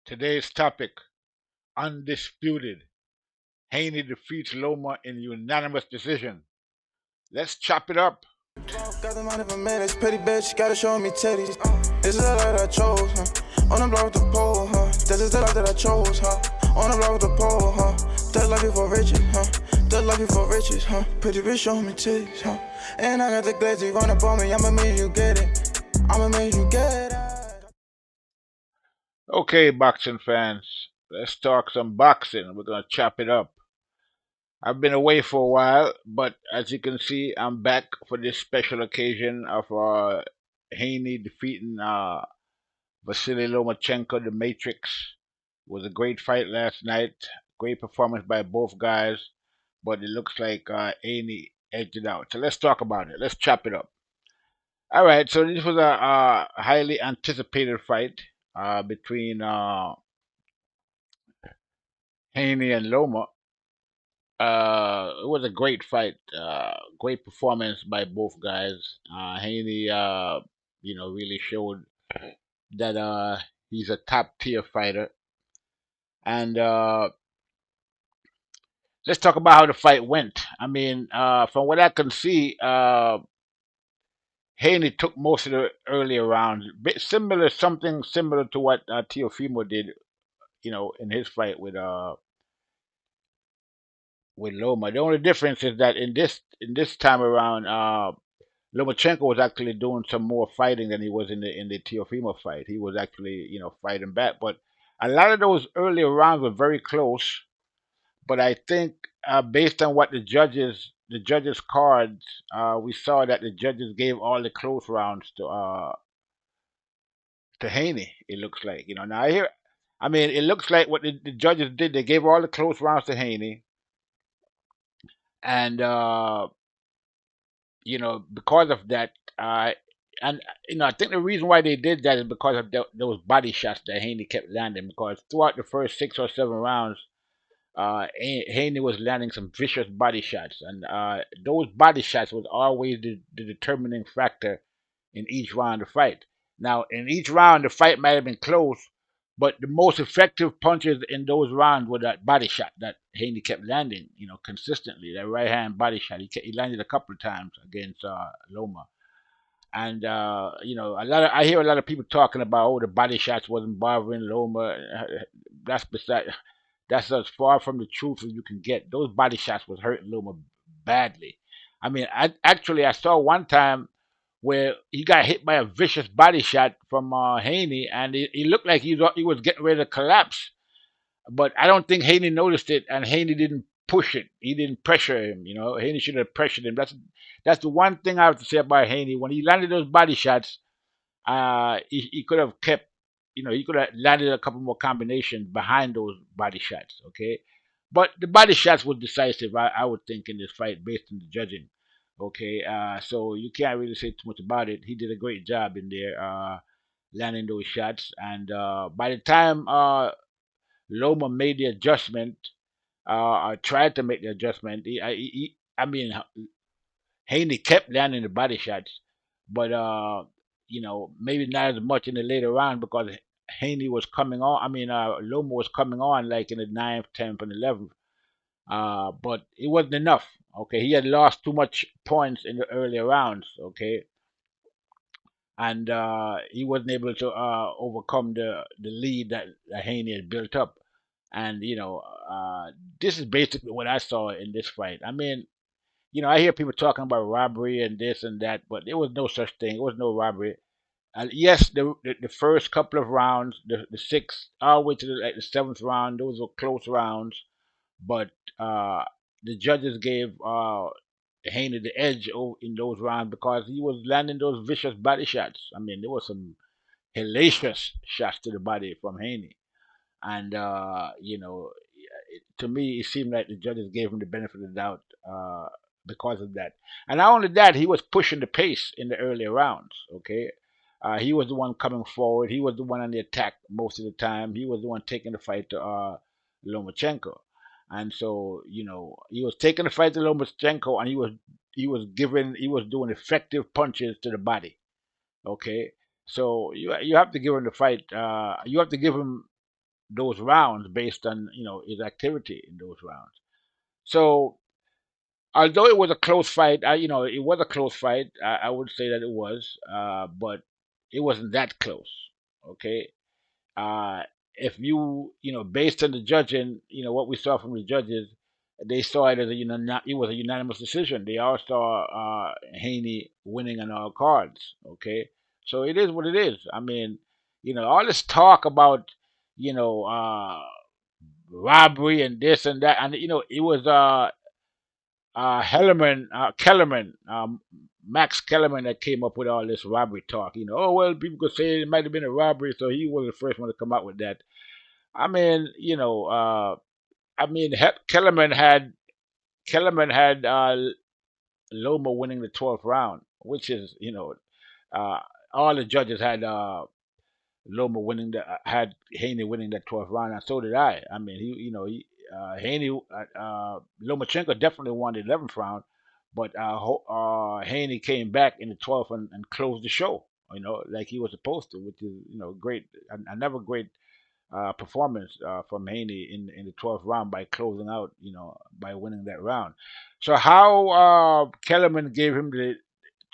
Today's topic, undisputed. Haney defeats Loma in unanimous decision. Let's chop it up. Got the money for minutes, pretty bitch, gotta show me titties. This is the life that I chose, huh? On the block with the pole, huh? This is the life that I chose, huh? On the block with the pole, huh? That life before riches, huh? That life before riches, huh? Pretty bitch, show me titties, huh? And I got the glaze, run up on me, I'ma make you get it. I'ma make you get it. Okay, boxing fans, let's talk some boxing. We're gonna chop it up. I've been away for a while, but as you can see, I'm back for this special occasion of Haney defeating Vasiliy Lomachenko, the Matrix. It was a great fight last night. Great performance by both guys, but it looks like Haney edged it out. So let's talk about it. Let's chop it up. All right, so this was a highly anticipated fight between Haney and Loma. It was a great fight, great performance by both guys. Haney, really showed that he's a top tier fighter. And let's talk about how the fight went. I mean, from what I can see, Haney took most of the earlier rounds, something similar to what Teofimo did, in his fight with Loma. The only difference is that in this time around, Lomachenko was actually doing some more fighting than he was in the Teofimo fight. He was actually fighting back, but a lot of those earlier rounds were very close. But I think based on what the judges cards, we saw that the judges gave all the close rounds to Haney. It looks like now I mean, it looks like what the judges did. They gave all the close rounds to Haney, and because of that, and I think the reason why they did that is because of those body shots that Haney kept landing. Because throughout the first 6 or 7 rounds, Haney was landing some vicious body shots, and those body shots was always the determining factor in each round of the fight. Now, in each round, the fight might have been close, but the most effective punches in those rounds were that body shot that Haney kept landing, consistently. That right hand body shot, he landed a couple of times against Loma. And I hear a lot of people talking about, the body shots wasn't bothering Loma. That's beside that's as far from the truth as you can get. Those body shots was hurting Loma badly. I mean, I saw one time where he got hit by a vicious body shot from Haney, and he looked like he was getting ready to collapse. But I don't think Haney noticed it, and Haney didn't push it. He didn't pressure him. Haney should have pressured him. That's the one thing I have to say about Haney. When he landed those body shots, he could have kept, he could have landed a couple more combinations behind those body shots. Okay, but the body shots was decisive, I would think, in this fight based on the judging. Okay, so you can't really say too much about it. He did a great job in there, landing those shots, and by the time Loma made the adjustment, or tried to make the adjustment, I mean, Haney kept landing the body shots, but maybe not as much in the later round because Haney was coming on. I mean, Loma was coming on like in the ninth, 10th, and 11th. But it wasn't enough. Okay, he had lost too much points in the earlier rounds. Okay, and he wasn't able to overcome the lead that Haney had built up. And this is basically what I saw in this fight. I mean, I hear people talking about robbery and this and that, but there was no such thing. It was no robbery. Yes, the first couple of rounds, the sixth all the way to the seventh round, those were close rounds. But uh, the judges gave Haney the edge in those rounds because he was landing those vicious body shots. I mean, there was some hellacious shots to the body from Haney, and to me, it seemed like the judges gave him the benefit of the doubt because of that. And not only that, he was pushing the pace in the earlier rounds. Okay, he was the one coming forward. He was the one on the attack most of the time. He was the one taking the fight to Lomachenko, and so he was taking the fight to Lomachenko, and he was doing effective punches to the body. Okay, so you have to give him the fight. You have to give him those rounds based on his activity in those rounds. So although it was a close fight, it was a close fight. I would say that it was, but it wasn't that close. Okay, uh, if based on the judging, what we saw from the judges, they saw it as it was a unanimous decision. They all saw Haney winning on all cards. Okay, so it is what it is. I mean, all this talk about you know uh, robbery and this and that, and it was Kellerman, Max Kellerman that came up with all this robbery talk. Oh well, people could say it might have been a robbery, so he was the first one to come out with that. I mean, Kellerman had Loma winning the 12th round, which is uh, all the judges had Loma had Haney winning that 12th round, and so did I. I mean, Haney Lomachenko definitely won the 11th round, but Haney came back in the 12th and closed the show. Like he was supposed to, which is great, another great performance from Haney in the 12th round by closing out, by winning that round. So how Kellerman gave him the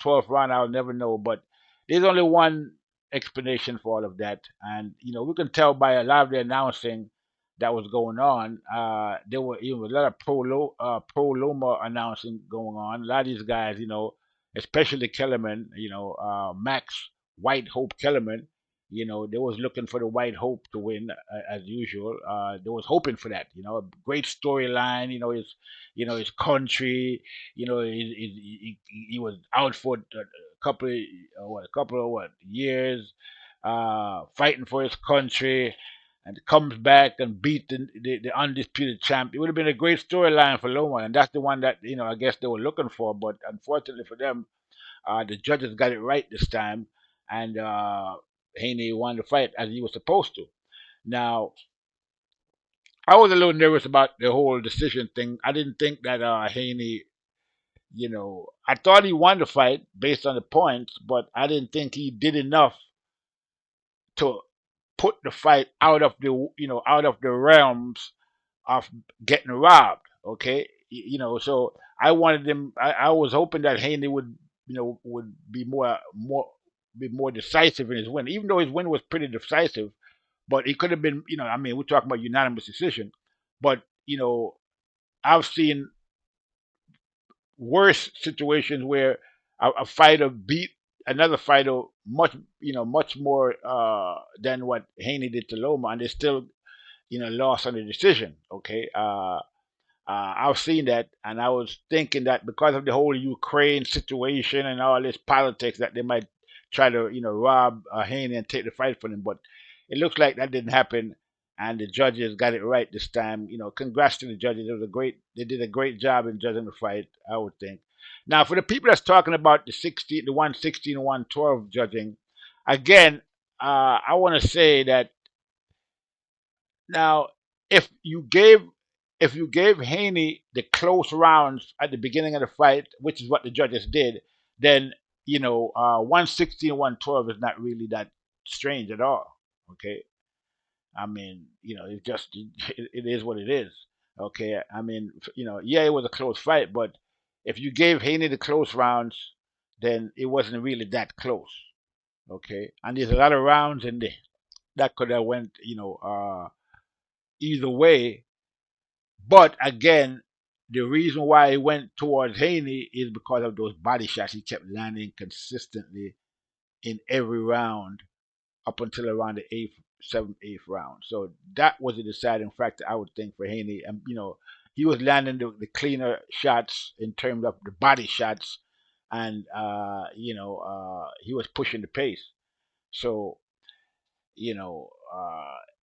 12th round, I'll never know. But there's only one explanation for all of that, and we can tell by a lot of the announcing that was going on. There were a lot of pro Loma announcing going on. A lot of these guys, especially Kellerman, Max White Hope Kellerman, they was looking for the White Hope to win as usual. They was hoping for that. A great storyline. His country. He was out for a couple of years, fighting for his country, and comes back and beat the undisputed champ. It would have been a great storyline for Loma, and that's the one that I guess they were looking for. But unfortunately for them, the judges got it right this time, and Haney won the fight as he was supposed to. Now, I was a little nervous about the whole decision thing. I didn't think that Haney, I thought he won the fight based on the points, but I didn't think he did enough to put the fight out of the realms of getting robbed. Okay, so I wanted him. I was hoping that Haney would be more decisive in his win, even though his win was pretty decisive. But it could have been, I mean, we're talking about unanimous decision, but I've seen worse situations where a fighter beat another fighter much more than what Haney did to Loma, and they still lost on the decision. Okay, I've seen that, and I was thinking that because of the whole Ukraine situation and all this politics, that they might try to, rob Haney and take the fight from him. But it looks like that didn't happen, and the judges got it right this time. Congrats to the judges. They did a great job in judging the fight, I would think. Now, for the people that's talking about the 116 and 112 judging, again, I want to say that now, if you gave Haney the close rounds at the beginning of the fight, which is what the judges did, then 116 112 is not really that strange at all. Okay, I mean, it just it is what it is. Okay, I mean, yeah, it was a close fight, but if you gave Haney the close rounds, then it wasn't really that close. Okay, and there's a lot of rounds in there that could have went, either way. But again, the reason why he went towards Haney is because of those body shots he kept landing consistently in every round up until around the seventh, eighth round. So that was a deciding factor, I would think, for Haney. And he was landing the cleaner shots in terms of the body shots, and he was pushing the pace. So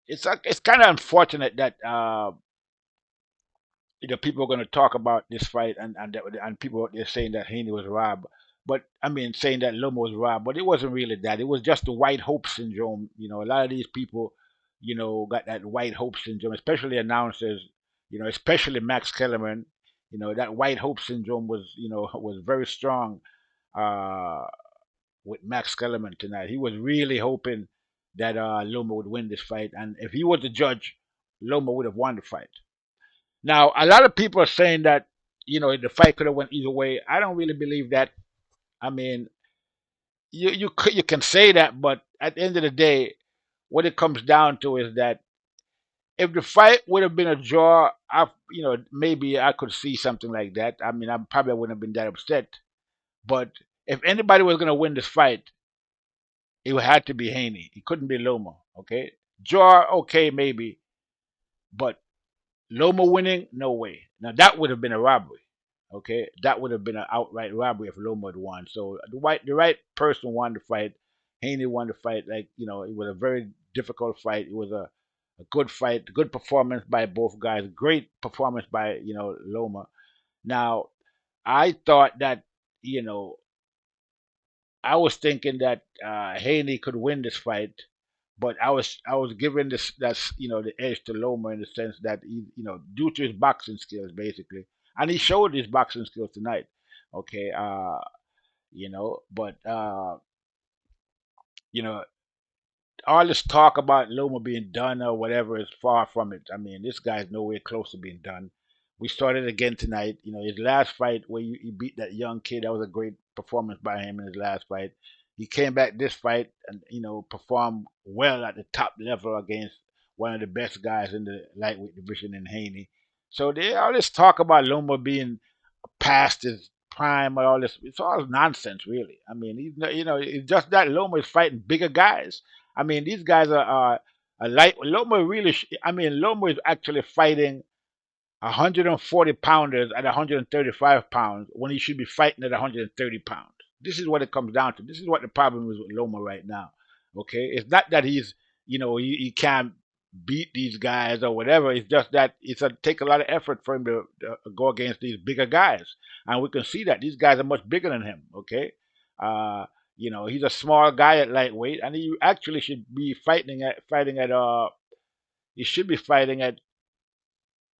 it's kind of unfortunate that people are going to talk about this fight, and people out there saying that Haney was robbed. But I mean, saying that Loma was robbed, but it wasn't really that. It was just the white hope syndrome. A lot of these people, got that white hope syndrome, especially announcers. Especially Max Kellerman. That white hope syndrome was very strong uh, with Max Kellerman tonight. He was really hoping that Loma would win this fight, and if he was the judge, Loma would have won the fight. Now, a lot of people are saying that the fight could have went either way. I don't really believe that. I mean, you can say that, but at the end of the day, what it comes down to is that if the fight would have been a draw, maybe I could see something like that. I mean, I probably wouldn't have been that upset. But if anybody was going to win this fight, it had to be Haney. It couldn't be Loma. Okay, draw, okay, maybe, but Loma winning, no way. Now that would have been a robbery. Okay, that would have been an outright robbery if Loma had won. So the right person won the fight. Haney won the fight. Like it was a very difficult fight. It was a good fight, good performance by both guys. Great performance by Loma. Now I thought that you know I was thinking that Haney could win this fight, but I was giving this that's the edge to Loma in the sense that he due to his boxing skills basically, and he showed his boxing skills tonight. Okay, but you know all this talk about Loma being done or whatever is far from it. I mean, this guy's nowhere close to being done. We started again tonight. His last fight where he beat that young kid, that was a great performance by him in his last fight. He came back this fight and performed well at the top level against one of the best guys in the lightweight division in Haney. So they all this talk about Loma being past his prime and all this. It's all nonsense, really. I mean, it's just that Loma is fighting bigger guys. I mean, these guys are a light. Loma really. I mean, Loma is actually fighting 140 pounders at 135 pounds when he should be fighting at 130 pounds. This is what it comes down to. This is what the problem is with Loma right now. Okay, it's not that he can't beat these guys or whatever. It's just that it's take a lot of effort for him to go against these bigger guys, and we can see that these guys are much bigger than him. Okay, uh, he's a small guy at lightweight, and he actually should be he should be fighting at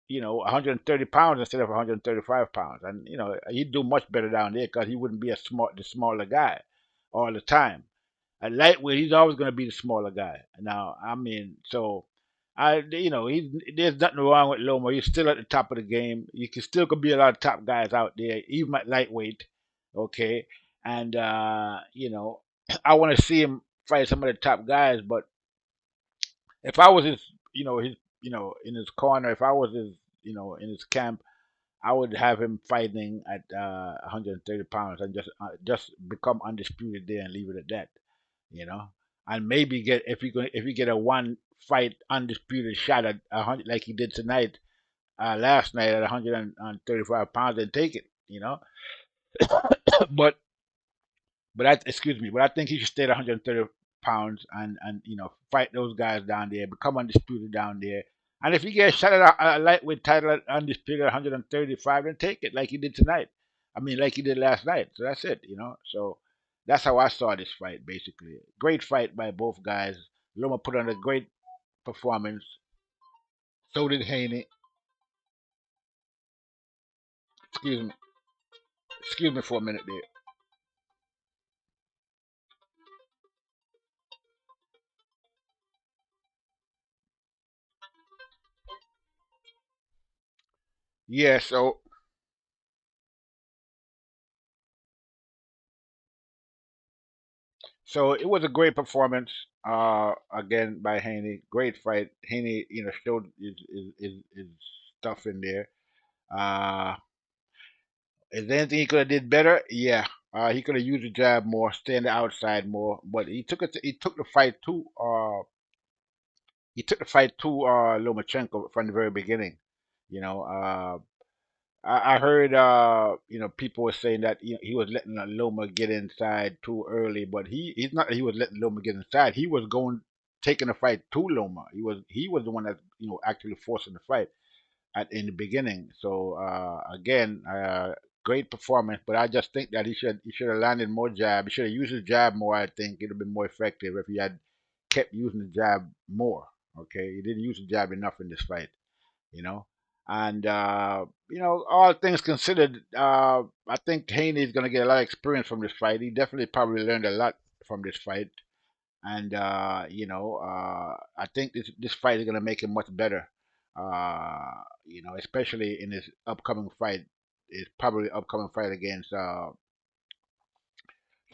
130 pounds instead of 135 pounds. And, he'd do much better down there because he wouldn't be the smaller guy all the time. At lightweight, he's always going to be the smaller guy. Now, I mean, so, there's nothing wrong with Loma. He's still at the top of the game. You can still could be a lot of top guys out there, even at lightweight. Okay. And, I want to see him fight some of the top guys, but if I was in his corner, if I was in his camp, I would have him fighting at 130 pounds and just become undisputed there and leave it at that, you know, and maybe get if he get a one fight undisputed shot at 100 like he did tonight, last night at 135 pounds and take it, but but I think he should stay at 130 pounds and fight those guys down there, become undisputed down there. And if he gets shot at a lightweight title at undisputed 135, then take it like he did tonight. I mean, like he did last night. So that's it. So that's how I saw this fight, basically. Great fight by both guys. Loma put on a great performance. So did Haney. Excuse me. Excuse me for a minute there. Yeah. So it was a great performance, again by Haney. Great fight. Haney, showed his stuff in there. Uh, is there anything he could have did better? Yeah. He could have used the jab more, stay on the outside more. But he took the fight to Lomachenko from the very beginning. You know, I heard people were saying that he was letting Loma get inside too early, but he's not. He was letting Loma get inside. He was taking the fight to Loma. He was the one that actually forcing the fight in the beginning. So again, great performance, but I just think that he should have landed more jab. He should have used his jab more. I think it'd have been more effective if he had kept using the jab more. Okay, he didn't use the jab enough in this fight you know. And all things considered, I think Haney is going to get a lot of experience from this fight. He definitely probably learned a lot from this fight, and I think this fight is gonna make him much better. Especially in his upcoming fight, his probably upcoming fight against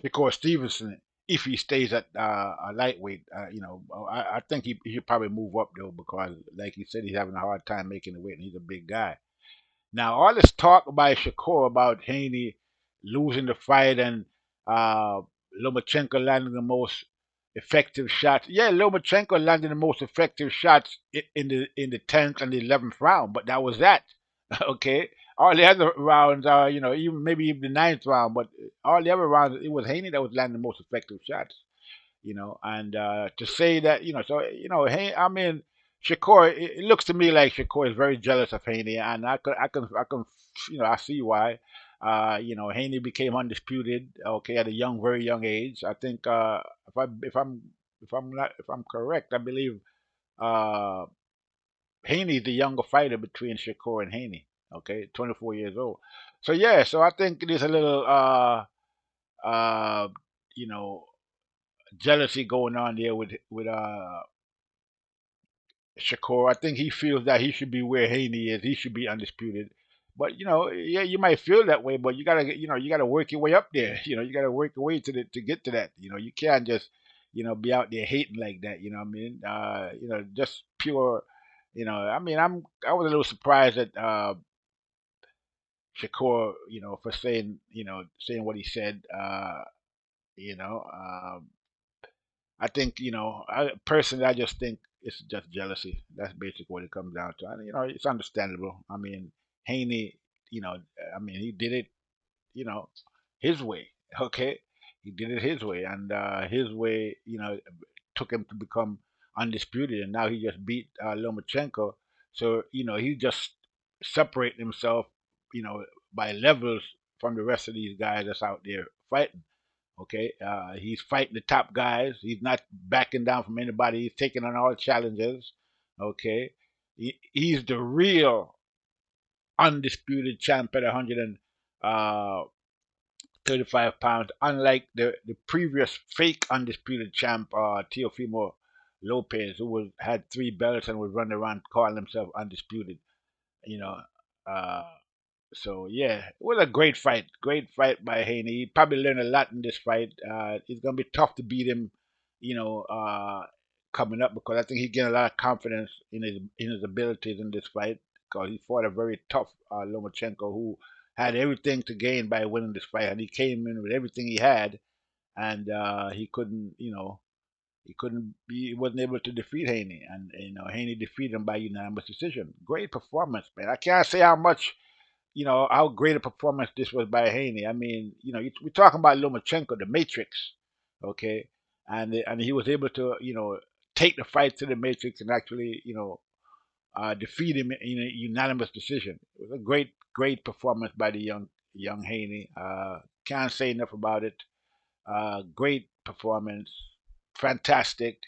Shakur Stevenson. If he stays at a lightweight, I think he should probably move up though because, like he said, he's having a hard time making the weight, and he's a big guy. Now, all this talk by Shakur about Haney losing the fight and uh, Lomachenko landing the most effective shots. Yeah, Lomachenko landed the most effective shots in the 10th and the 11th round, but that was that. Okay, all the other rounds are even maybe even the ninth round, but all the other rounds it was Haney that was landing the most effective shots. And to say that, so hey, I mean, Shakur, it looks to me like Shakur is very jealous of Haney, and I can, I see why. Haney became undisputed, okay, at a very young age. I think if I'm correct, I believe uh, Haney is the younger fighter between Shakur and Haney. Okay, 24 years old. So yeah, so I think there's a little uh, you know jealousy going on there with Shakur. I think he feels that he should be where Haney is. He should be undisputed. But yeah, you might feel that way, but you gotta work your way up there. You gotta work your way to get to that. You can't just be out there hating like that. You know what I mean? Just pure. I mean, I was a little surprised at Shakur. For saying what he said. You know. I think, personally, I just think it's just jealousy. That's basically what it comes down to. And, it's understandable. I mean, Haney, I mean, he did it, you know, his way. Okay, he did it his way, and his way, took him to become undisputed, and now he just beat Lomachenko. So, he just separated himself, you know, by levels from the rest of these guys that's out there fighting. Okay, he's fighting the top guys. He's not backing down from anybody. He's taking on all challenges. Okay, he's the real undisputed champ at 135 pounds. Unlike the previous fake undisputed champ, Teofimo Lopez, who had 3 belts and was running around calling himself undisputed. You know, uh, so yeah, it was a great fight by Haney. He probably learned a lot in this fight. It's gonna be tough to beat him, you know, uh, coming up because I think he's getting a lot of confidence in his abilities in this fight because he fought a very tough Lomachenko who had everything to gain by winning this fight, and he came in with everything he had, and he couldn't, he wasn't able to defeat Haney, and Haney defeated him by unanimous decision. Great performance, man. I can't say how great a performance this was by Haney. I mean, we're talking about Lomachenko, the Matrix, okay, and he was able to, take the fight to the Matrix and actually, defeat him in a unanimous decision. It was a great performance by the young Haney. Can't say enough about it. Great performance, fantastic.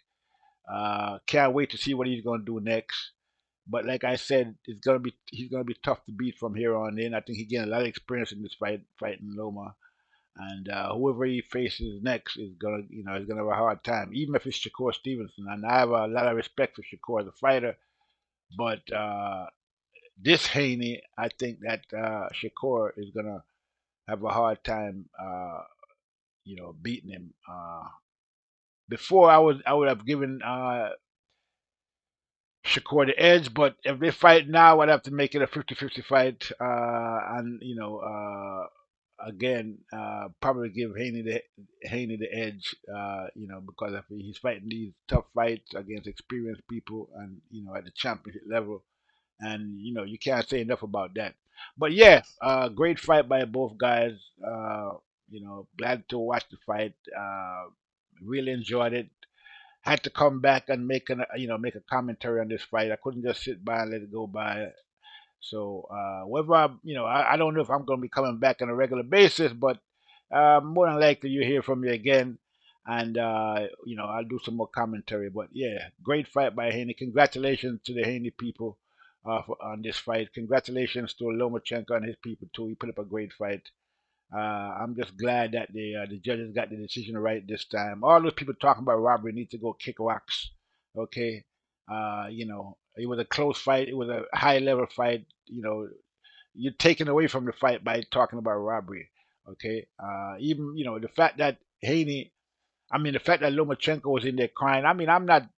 Can't wait to see what he's going to do next. But like I said, he's gonna be tough to beat from here on in. I think he gained a lot of experience in this fighting Loma, and whoever he faces next is gonna have a hard time, even if it's Shakur Stevenson. And I have a lot of respect for Shakur as a fighter, but this Haney, I think that Shakur is gonna have a hard time, beating him. Before I would have given Shakur the edge, but if they fight now, I'd have to make it a 50-50 fight. And again, probably give Haney the edge. Because if he's fighting these tough fights against experienced people, and at the championship level, and you can't say enough about that. But yeah, great fight by both guys. Glad to watch the fight. Really enjoyed it. Had to come back and make a commentary on this fight. I couldn't just sit by and let it go by. So whether I don't know if I'm going to be coming back on a regular basis, but more than likely you hear from me again, and I'll do some more commentary. But yeah, great fight by Haney. Congratulations to the Haney people on this fight. Congratulations to Lomachenko and his people too. He put up a great fight. I'm just glad that the judges got the decision right this time. All those people talking about robbery need to go kick rocks. Okay, it was a close fight. It was a high level fight. You're taken away from the fight by talking about robbery. Okay, even the fact that the fact that Lomachenko was in there crying. I mean, I'm not,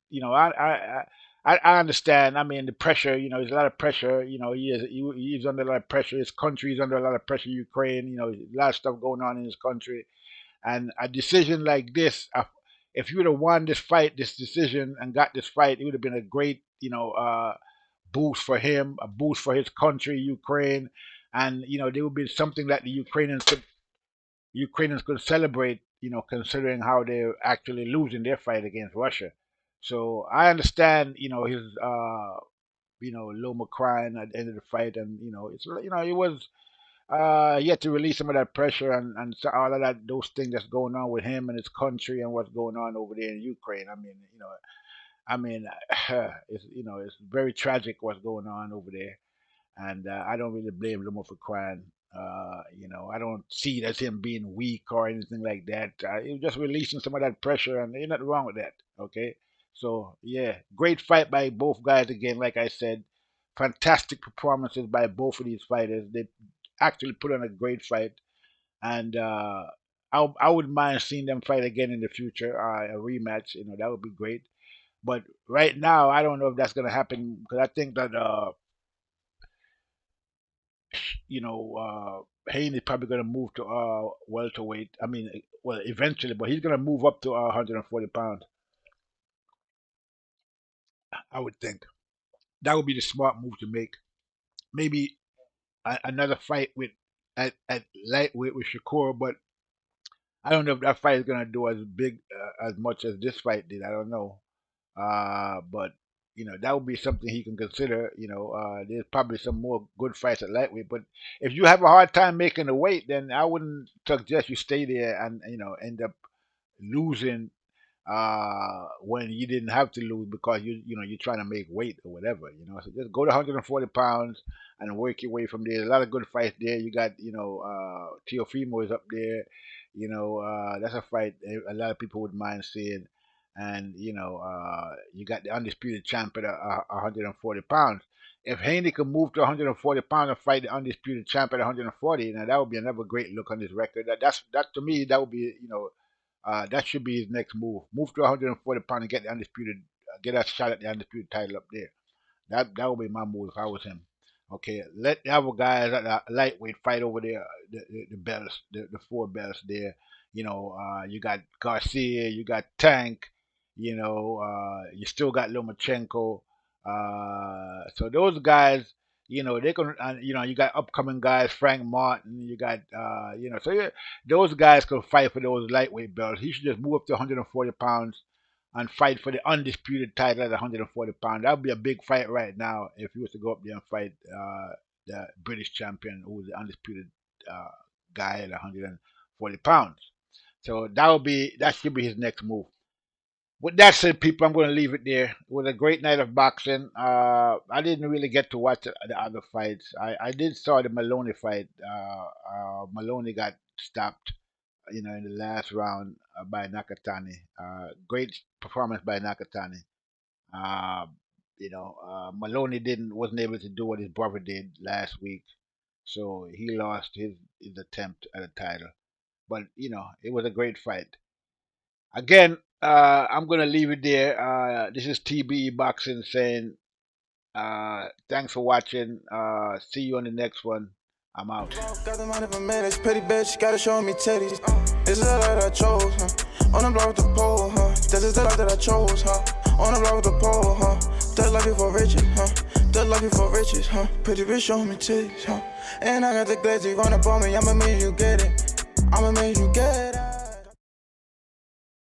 I understand. I mean, the pressure. There's a lot of pressure. He's under a lot of pressure. His country is under a lot of pressure. Ukraine. A lot of stuff going on in his country, and a decision like this. If you would have won this fight, this decision, and got this fight, it would have been a great, boost for him, a boost for his country, Ukraine, and there would be something that the Ukrainians could celebrate, considering how they're actually losing their fight against Russia. So I understand, his, Loma crying at the end of the fight, and it was he had to release some of that pressure and so all of that those things that's going on with him and his country and what's going on over there in Ukraine. I mean, it's very tragic what's going on over there, and I don't really blame Luma for crying. I don't see it as him being weak or anything like that. He was just releasing some of that pressure, and there's nothing wrong with that. Okay, so yeah, great fight by both guys again. Like I said, fantastic performances by both of these fighters. They actually put on a great fight, and I wouldn't mind seeing them fight again in the future, a rematch. That would be great. But right now, I don't know if that's going to happen because I think that Haney is probably going to move to welterweight. I mean, well, eventually, but he's going to move up to 140 pounds. I would think that would be the smart move to make. Maybe another fight with at lightweight with Shakur, but I don't know if that fight is going to do as big as much as this fight did. I don't know. But that would be something he can consider. There's probably some more good fights at lightweight, but if you have a hard time making the weight, then I wouldn't suggest you stay there and end up losing when you didn't have to lose because you're trying to make weight or whatever. So just go to 140 pounds and work your way from there. There's a lot of good fights there. You got Teofimo is up there. That's a fight a lot of people would mind seeing. And you got the undisputed champ at 140 pounds. If Haney could move to 140 pounds and fight the undisputed champ at 140, now that would be another great look on his record. That to me that would be that should be his next move. Move to 140 pounds and get the undisputed, get a shot at the undisputed title up there. That would be my move if I was him. Okay, let the other guys at the lightweight fight over there, the belts, the four belts there. You got Garcia, you got Tank, you still got Lomachenko. So those guys, they can, you got upcoming guys, Frank Martin, you got, so yeah, those guys can fight for those lightweight belts. He should just move up to 140 pounds and fight for the undisputed title at 140 pounds. That would be a big fight right now if he was to go up there and fight the British champion, who was the undisputed guy at 140 pounds. So that should be his next move. With that said, people, I'm going to leave it there. It was a great night of boxing. I didn't really get to watch the other fights. I did saw the Maloney fight. Maloney got stopped, in the last round by Nakatani. Great performance by Nakatani. Maloney wasn't able to do what his brother did last week, so he lost his attempt at a title. But it was a great fight. Again, I'm gonna leave it there. This is TBE Boxing saying, thanks for watching. See you on the next one. I'm out. Got the money for minutes, pretty bitch, gotta show me titties. This is the life that I chose, huh? On the block with the pole, huh? This is the life that I chose, huh? On the block with the pole, huh? That life before riches, huh? That life before riches, huh? Pretty bitch, show me titties, huh? And I got the glazy run up on me, I'ma make you get it. I'ma make you get it.